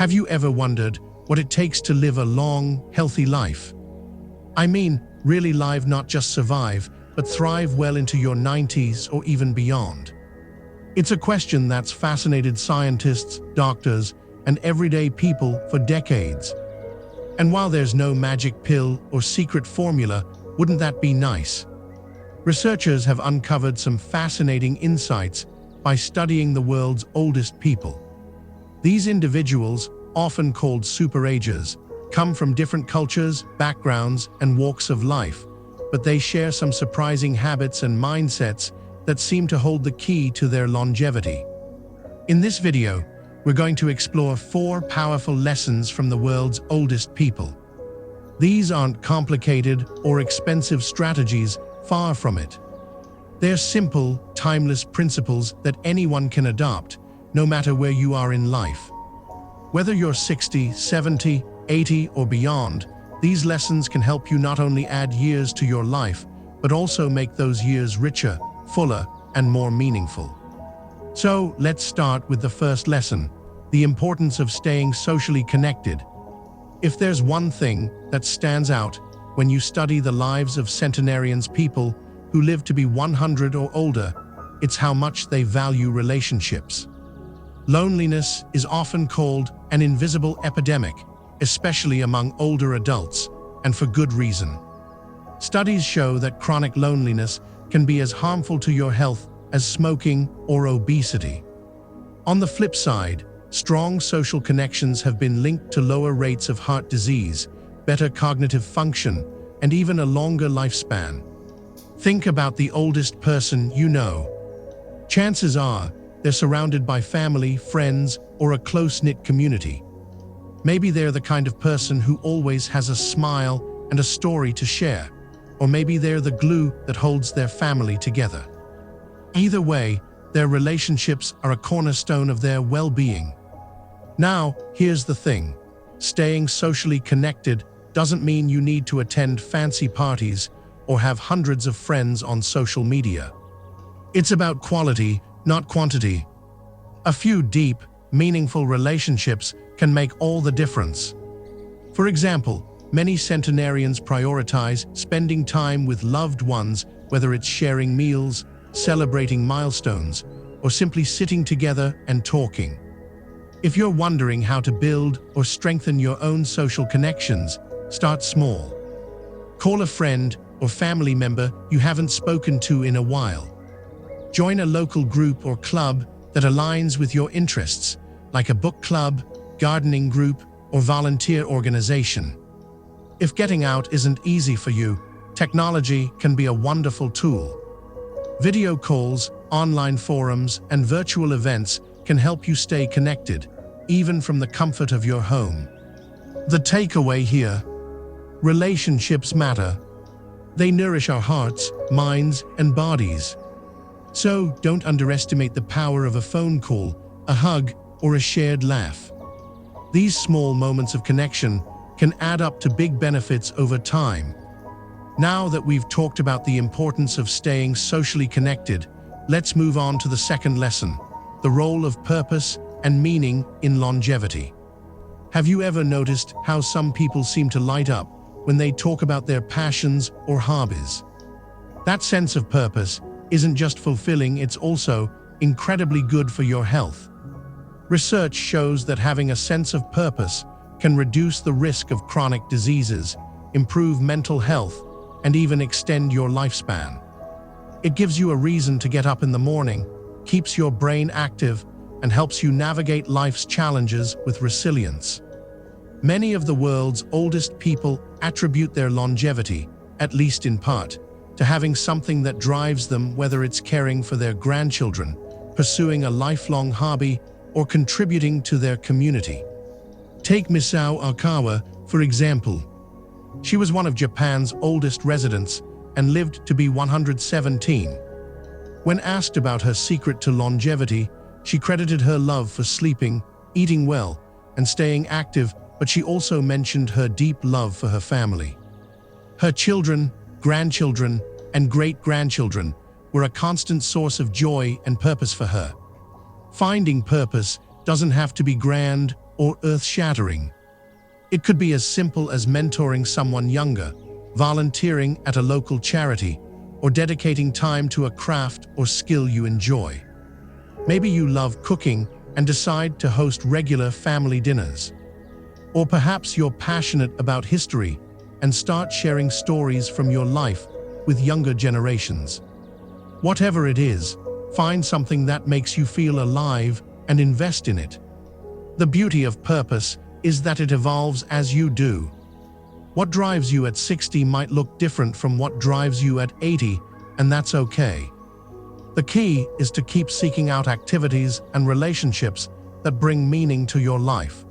Have you ever wondered what it takes to live a long, healthy life? I mean, really live, not just survive, but thrive well into your 90s or even beyond. It's a question that's fascinated scientists, doctors, and everyday people for decades. And while there's no magic pill or secret formula, wouldn't that be nice? Researchers have uncovered some fascinating insights by studying the world's oldest people. These individuals, often called superagers, come from different cultures, backgrounds, and walks of life, but they share some surprising habits and mindsets that seem to hold the key to their longevity. In this video, we're going to explore 4 powerful lessons from the world's oldest people. These aren't complicated or expensive strategies, far from it. They're simple, timeless principles that anyone can adopt, no matter where you are in life. Whether you're 60, 70, 80, or beyond, these lessons can help you not only add years to your life, but also make those years richer, fuller, and more meaningful. So, let's start with the first lesson, the importance of staying socially connected. If there's one thing that stands out when you study the lives of centenarians, people who live to be 100 or older, it's how much they value relationships. Loneliness is often called an invisible epidemic, especially among older adults, and for good reason. Studies show that chronic loneliness can be as harmful to your health as smoking or obesity. On the flip side, strong social connections have been linked to lower rates of heart disease, better cognitive function, and even a longer lifespan. Think about the oldest person you know. Chances are they're surrounded by family, friends, or a close-knit community. Maybe they're the kind of person who always has a smile and a story to share, or maybe they're the glue that holds their family together. Either way, their relationships are a cornerstone of their well-being. Now, here's the thing. Staying socially connected doesn't mean you need to attend fancy parties or have hundreds of friends on social media. It's about quality, not quantity. A few deep, meaningful relationships can make all the difference. For example, many centenarians prioritize spending time with loved ones, whether it's sharing meals, celebrating milestones, or simply sitting together and talking. If you're wondering how to build or strengthen your own social connections, start small. Call a friend or family member you haven't spoken to in a while. Join a local group or club that aligns with your interests, like a book club, gardening group, or volunteer organization. If getting out isn't easy for you, technology can be a wonderful tool. Video calls, online forums, and virtual events can help you stay connected, even from the comfort of your home. The takeaway here: relationships matter. They nourish our hearts, minds, and bodies. So don't underestimate the power of a phone call, a hug, or a shared laugh. These small moments of connection can add up to big benefits over time. Now that we've talked about the importance of staying socially connected, let's move on to the second lesson, the role of purpose and meaning in longevity. Have you ever noticed how some people seem to light up when they talk about their passions or hobbies? That sense of purpose isn't just fulfilling, it's also incredibly good for your health. Research shows that having a sense of purpose can reduce the risk of chronic diseases, improve mental health, and even extend your lifespan. It gives you a reason to get up in the morning, keeps your brain active, and helps you navigate life's challenges with resilience. Many of the world's oldest people attribute their longevity, at least in part, to having something that drives them, whether it's caring for their grandchildren, pursuing a lifelong hobby, or contributing to their community. Take Misao Okawa, for example. She was one of Japan's oldest residents and lived to be 117. When asked about her secret to longevity, she credited her love for sleeping, eating well, and staying active, but she also mentioned her deep love for her family. Her children, grandchildren, and great-grandchildren were a constant source of joy and purpose for her. Finding purpose doesn't have to be grand or earth-shattering. It could be as simple as mentoring someone younger, volunteering at a local charity, or dedicating time to a craft or skill you enjoy. Maybe you love cooking and decide to host regular family dinners. Or perhaps you're passionate about history and start sharing stories from your life with younger generations. Whatever it is, find something that makes you feel alive and invest in it. The beauty of purpose is that it evolves as you do. What drives you at 60 might look different from what drives you at 80, and that's okay. The key is to keep seeking out activities and relationships that bring meaning to your life.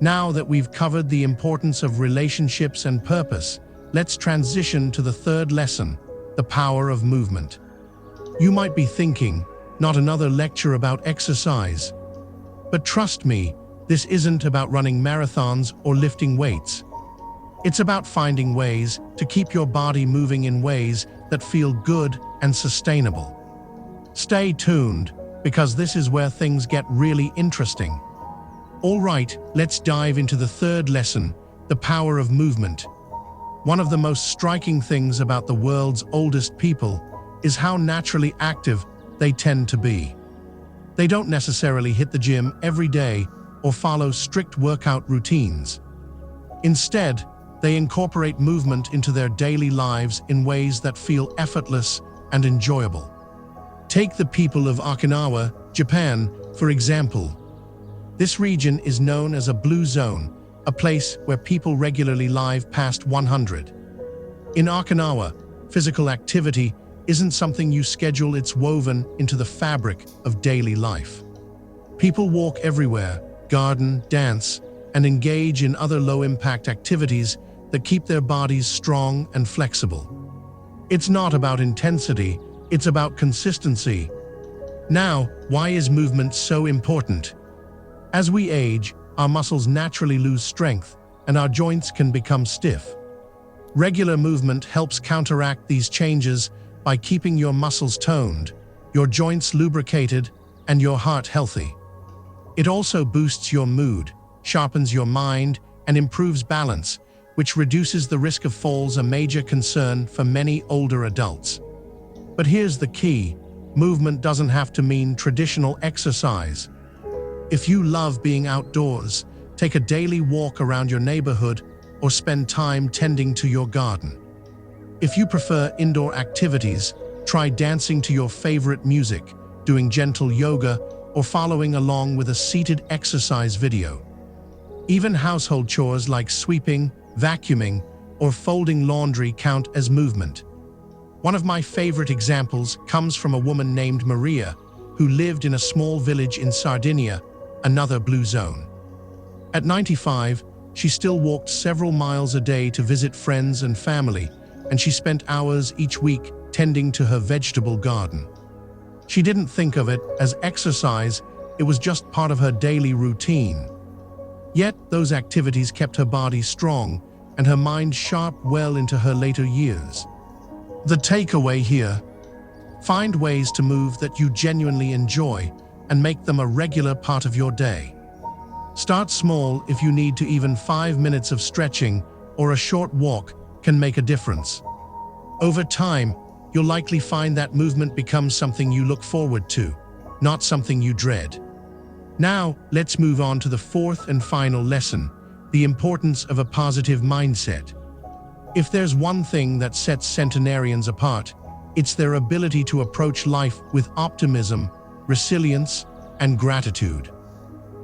Now that we've covered the importance of relationships and purpose, let's transition to the third lesson, the power of movement. You might be thinking, not another lecture about exercise. But trust me, this isn't about running marathons or lifting weights. It's about finding ways to keep your body moving in ways that feel good and sustainable. Stay tuned, because this is where things get really interesting. All right, let's dive into the third lesson, the power of movement. One of the most striking things about the world's oldest people is how naturally active they tend to be. They don't necessarily hit the gym every day or follow strict workout routines. Instead, they incorporate movement into their daily lives in ways that feel effortless and enjoyable. Take the people of Okinawa, Japan, for example. This region is known as a blue zone, a place where people regularly live past 100. In Okinawa, physical activity isn't something you schedule, it's woven into the fabric of daily life. People walk everywhere, garden, dance, and engage in other low-impact activities that keep their bodies strong and flexible. It's not about intensity, it's about consistency. Now, why is movement so important? As we age, our muscles naturally lose strength, and our joints can become stiff. Regular movement helps counteract these changes by keeping your muscles toned, your joints lubricated, and your heart healthy. It also boosts your mood, sharpens your mind, and improves balance, which reduces the risk of falls, a major concern for many older adults. But here's the key: movement doesn't have to mean traditional exercise. If you love being outdoors, take a daily walk around your neighborhood or spend time tending to your garden. If you prefer indoor activities, try dancing to your favorite music, doing gentle yoga, or following along with a seated exercise video. Even household chores like sweeping, vacuuming, or folding laundry count as movement. One of my favorite examples comes from a woman named Maria, who lived in a small village in Sardinia, another blue zone. At 95, she still walked several miles a day to visit friends and family, and she spent hours each week tending to her vegetable garden. She didn't think of it as exercise, it was just part of her daily routine. Yet, those activities kept her body strong and her mind sharp well into her later years. The takeaway here: find ways to move that you genuinely enjoy and make them a regular part of your day. Start small. If you need to, even 5 minutes of stretching or a short walk can make a difference. Over time, you'll likely find that movement becomes something you look forward to, not something you dread. Now, let's move on to the fourth and final lesson, the importance of a positive mindset. If there's one thing that sets centenarians apart, it's their ability to approach life with optimism, resilience, and gratitude.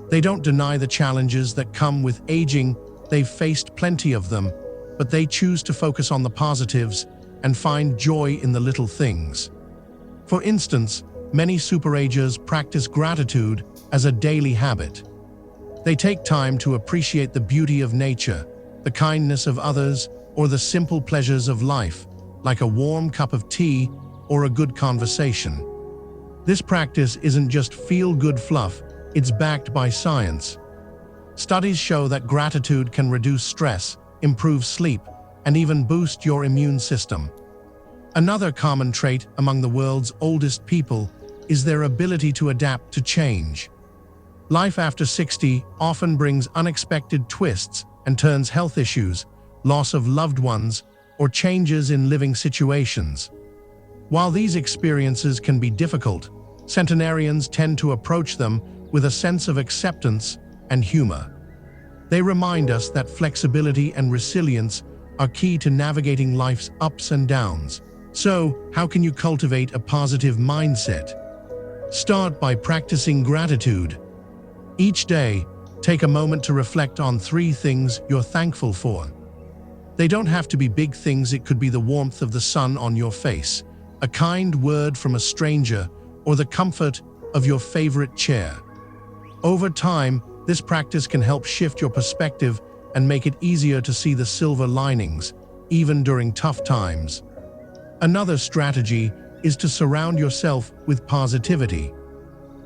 They don't deny the challenges that come with aging, they've faced plenty of them, but they choose to focus on the positives and find joy in the little things. For instance, many superagers practice gratitude as a daily habit. They take time to appreciate the beauty of nature, the kindness of others, or the simple pleasures of life, like a warm cup of tea or a good conversation. This practice isn't just feel-good fluff, it's backed by science. Studies show that gratitude can reduce stress, improve sleep, and even boost your immune system. Another common trait among the world's oldest people is their ability to adapt to change. Life after 60 often brings unexpected twists and turns health issues, loss of loved ones, or changes in living situations. While these experiences can be difficult, centenarians tend to approach them with a sense of acceptance and humor. They remind us that flexibility and resilience are key to navigating life's ups and downs. So, how can you cultivate a positive mindset? Start by practicing gratitude. Each day, take a moment to reflect on 3 things you're thankful for. They don't have to be big things. It could be the warmth of the sun on your face, a kind word from a stranger, or the comfort of your favorite chair. Over time, this practice can help shift your perspective and make it easier to see the silver linings, even during tough times. Another strategy is to surround yourself with positivity.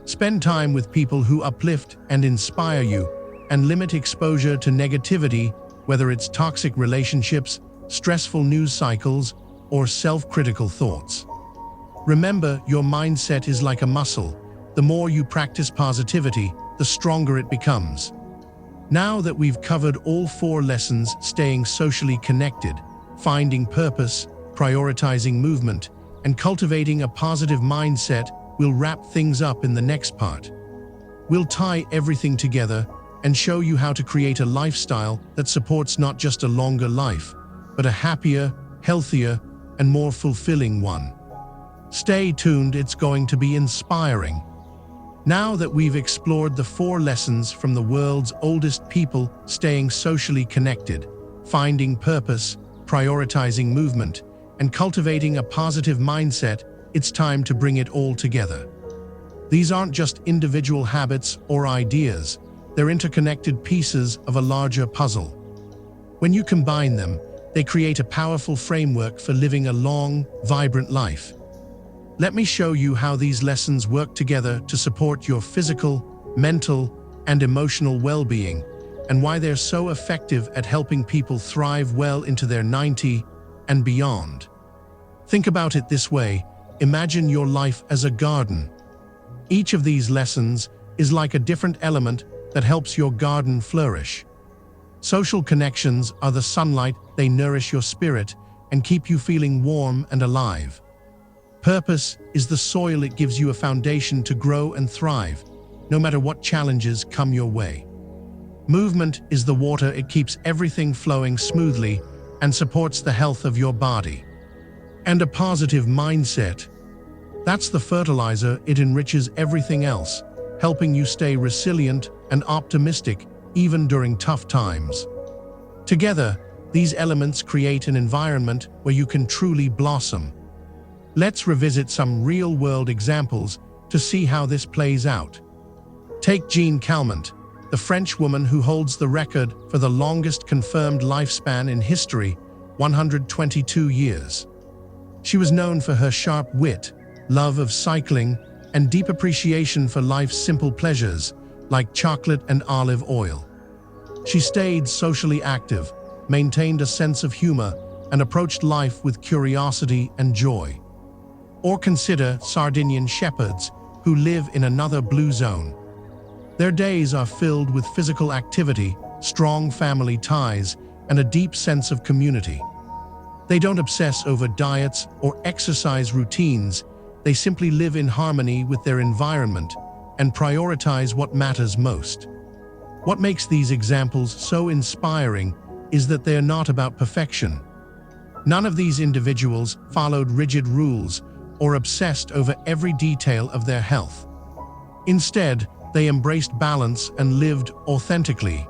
Spend time with people who uplift and inspire you, and limit exposure to negativity, whether it's toxic relationships, stressful news cycles, or self-critical thoughts. Remember, your mindset is like a muscle. The more you practice positivity, the stronger it becomes. Now that we've covered all 4 lessons: staying socially connected, finding purpose, prioritizing movement, and cultivating a positive mindset, we'll wrap things up in the next part. We'll tie everything together and show you how to create a lifestyle that supports not just a longer life, but a happier, healthier, and more fulfilling one. Stay tuned, it's going to be inspiring. Now that we've explored the 4 lessons from the world's oldest people: staying socially connected, finding purpose, prioritizing movement, and cultivating a positive mindset, it's time to bring it all together. These aren't just individual habits or ideas, they're interconnected pieces of a larger puzzle. When you combine them, they create a powerful framework for living a long, vibrant life. Let me show you how these lessons work together to support your physical, mental, and emotional well-being, and why they're so effective at helping people thrive well into their 90 and beyond. Think about it this way: imagine your life as a garden. Each of these lessons is like a different element that helps your garden flourish. Social connections are the sunlight. They nourish your spirit and keep you feeling warm and alive. Purpose is the soil. It gives you a foundation to grow and thrive, no matter what challenges come your way. Movement is the water. It keeps everything flowing smoothly and supports the health of your body. And a positive mindset, that's the fertilizer. It enriches everything else, helping you stay resilient and optimistic even during tough times. Together, these elements create an environment where you can truly blossom. Let's revisit some real-world examples to see how this plays out. Take Jean Calment, the French woman who holds the record for the longest confirmed lifespan in history, 122 years. She was known for her sharp wit, love of cycling, and deep appreciation for life's simple pleasures, like chocolate and olive oil. She stayed socially active, maintained a sense of humor, and approached life with curiosity and joy. Or consider Sardinian shepherds who live in another blue zone. Their days are filled with physical activity, strong family ties, and a deep sense of community. They don't obsess over diets or exercise routines. They simply live in harmony with their environment and prioritize what matters most. What makes these examples so inspiring is that they are not about perfection. None of these individuals followed rigid rules or obsessed over every detail of their health. Instead, they embraced balance and lived authentically.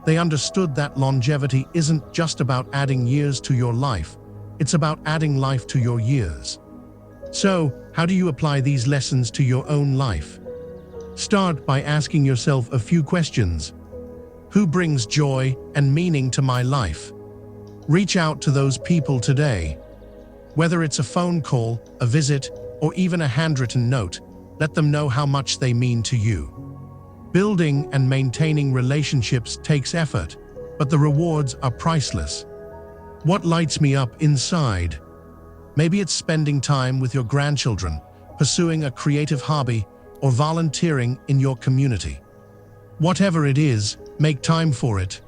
They understood that longevity isn't just about adding years to your life, it's about adding life to your years. So, how do you apply these lessons to your own life? Start by asking yourself a few questions. Who brings joy and meaning to my life? Reach out to those people today. Whether it's a phone call, a visit, or even a handwritten note, let them know how much they mean to you. Building and maintaining relationships takes effort, but the rewards are priceless. What lights me up inside? Maybe it's spending time with your grandchildren, pursuing a creative hobby, or volunteering in your community. Whatever it is, make time for it.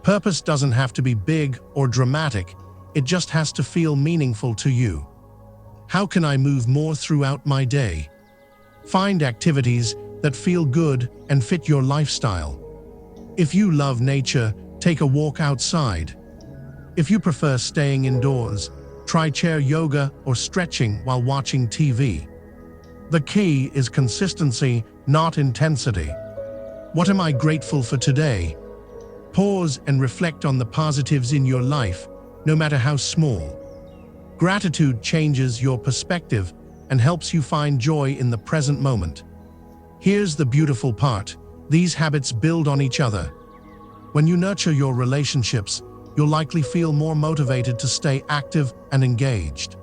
Purpose doesn't have to be big or dramatic, it just has to feel meaningful to you. How can I move more throughout my day? Find activities that feel good and fit your lifestyle. If you love nature, take a walk outside. If you prefer staying indoors, try chair yoga or stretching while watching TV. The key is consistency, not intensity. What am I grateful for today? Pause and reflect on the positives in your life, no matter how small. Gratitude changes your perspective and helps you find joy in the present moment. Here's the beautiful part: these habits build on each other. When you nurture your relationships, you'll likely feel more motivated to stay active and engaged.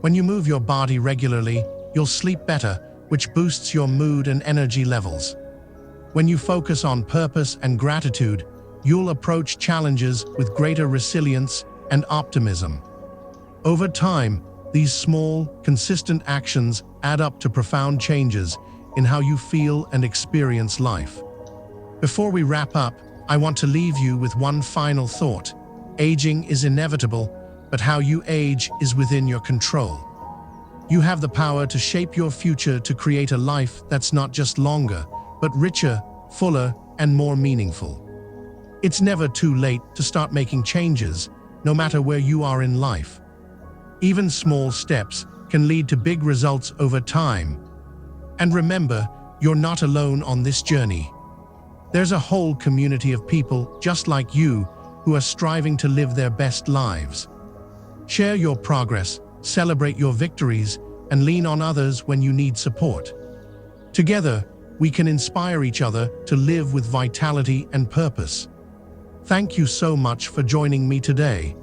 When you move your body regularly, you'll sleep better, which boosts your mood and energy levels. When you focus on purpose and gratitude, you'll approach challenges with greater resilience and optimism. Over time, these small, consistent actions add up to profound changes in how you feel and experience life. Before we wrap up, I want to leave you with one final thought. Aging is inevitable, but how you age is within your control. You have the power to shape your future to create a life that's not just longer, but richer, fuller, and more meaningful. It's never too late to start making changes, no matter where you are in life. Even small steps can lead to big results over time. And remember, you're not alone on this journey. There's a whole community of people just like you who are striving to live their best lives. Share your progress, celebrate your victories, and lean on others when you need support. Together, we can inspire each other to live with vitality and purpose. Thank you so much for joining me today.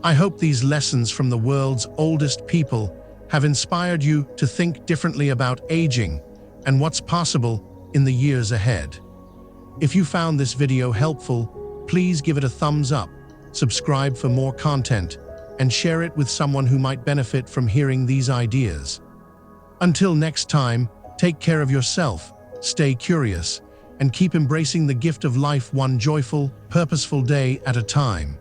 I hope these lessons from the world's oldest people have inspired you to think differently about aging and what's possible in the years ahead. If you found this video helpful, please give it a thumbs up, subscribe for more content, and share it with someone who might benefit from hearing these ideas. Until next time, take care of yourself, stay curious, and keep embracing the gift of life one joyful, purposeful day at a time.